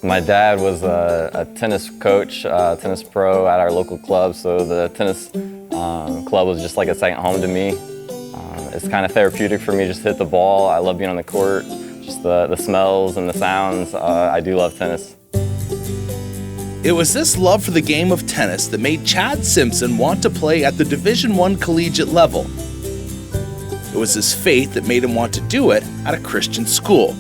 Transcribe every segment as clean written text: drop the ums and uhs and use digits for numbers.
My dad was a tennis coach, tennis pro at our local club, so the tennis club was just like a second home to me. It's kind of therapeutic for me just to hit the ball. I love being on the court, just the smells and the sounds. I do love tennis. It was this love for the game of tennis that made Chad Simpson want to play at the Division I collegiate level. It was his faith that made him want to do it at a Christian school.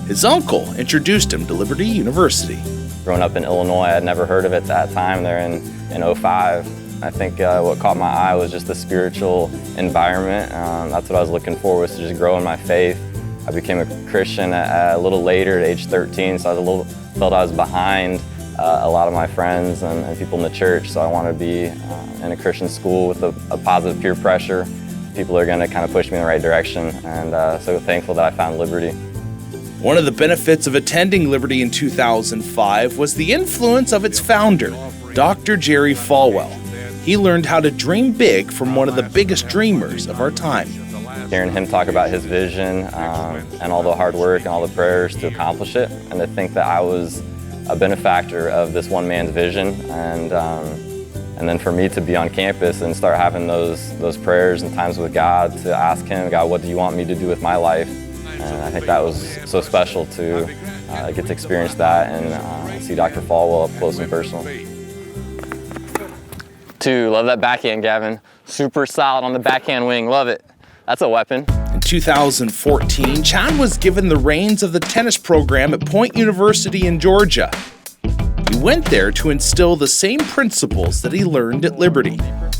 His uncle introduced him to Liberty University. Growing up in Illinois, I had never heard of it at that time. They're in '05. I think what caught my eye was just the spiritual environment. That's what I was looking for, was to just grow in my faith. I became a Christian a little later, at age 13, so I felt I was behind a lot of my friends and people in the church, so I wanted to be in a Christian school with a positive peer pressure. People are going to kind of push me in the right direction, and so thankful that I found Liberty. One of the benefits of attending Liberty in 2005 was the influence of its founder, Dr. Jerry Falwell. He learned how to dream big from one of the biggest dreamers of our time. Hearing him talk about his vision and all the hard work and all the prayers to accomplish it, and to think that I was a benefactor of this one man's vision, and then for me to be on campus and start having those prayers and times with God, to ask him, God, what do you want me to do with my life? And I think that was so special to get to experience that and see Dr. Falwell up close and personal. 2, love that backhand, Gavin. Super solid on the backhand wing, love it. That's a weapon. In 2014, Chad was given the reins of the tennis program at Point University in Georgia. He went there to instill the same principles that he learned at Liberty.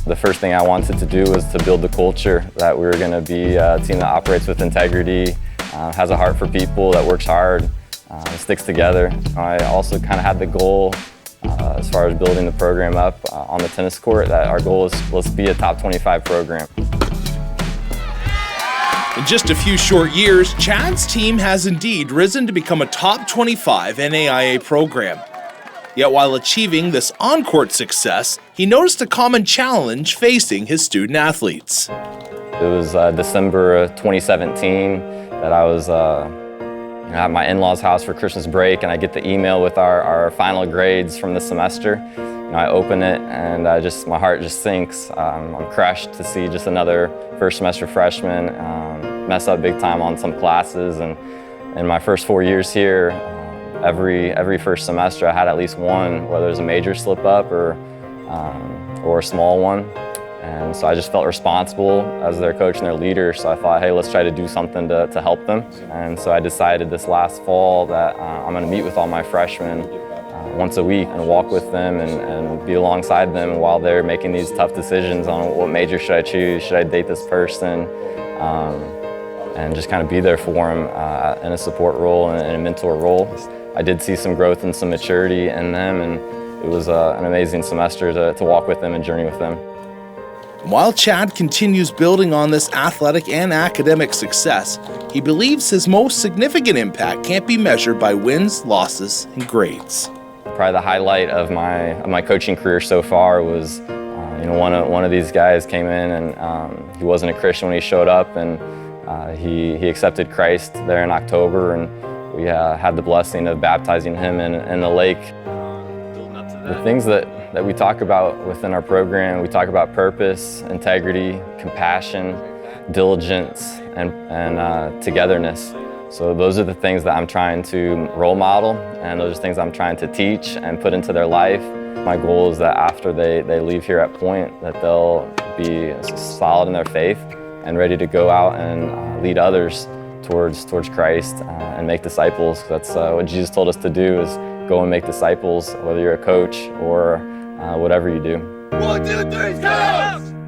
The first thing I wanted to do was to build the culture, that we were going to be a team that operates with integrity, has a heart for people, that works hard, sticks together. I also kind of had the goal, as far as building the program up on the tennis court, that our goal is, let's be a top 25 program. In just a few short years, Chad's team has indeed risen to become a top 25 NAIA program. Yet while achieving this on-court success, he noticed a common challenge facing his student athletes. It was December of 2017 that I was at my in-laws' house for Christmas break, and I get the email with our final grades from the semester. I open it, and my heart just sinks. I'm crushed to see just another first semester freshman mess up big time on some classes. And in my first 4 years here, every first semester I had at least one, whether it was a major slip up or a small one. And so I just felt responsible as their coach and their leader, so I thought, hey, let's try to do something to help them. And so I decided this last fall that I'm going to meet with all my freshmen once a week and walk with them and be alongside them while they're making these tough decisions on what major should I choose, should I date this person, and just kind of be there for them in a support role and in a mentor role. I did see some growth and some maturity in them, and it was an amazing semester to walk with them and journey with them. While Chad continues building on this athletic and academic success, he believes his most significant impact can't be measured by wins, losses, and grades. Probably the highlight of my coaching career so far was, one of these guys came in and he wasn't a Christian when he showed up, and he accepted Christ there in October, and we had the blessing of baptizing him in the lake. The things that we talk about within our program, we talk about purpose, integrity, compassion, diligence, and togetherness. So those are the things that I'm trying to role model, and those are things I'm trying to teach and put into their life. My goal is that after they leave here at Point, that they'll be solid in their faith and ready to go out and lead others towards Christ and make disciples. That's what Jesus told us to do, is go and make disciples, whether you're a coach or whatever you do. 1, 2, 3, Skyhawks!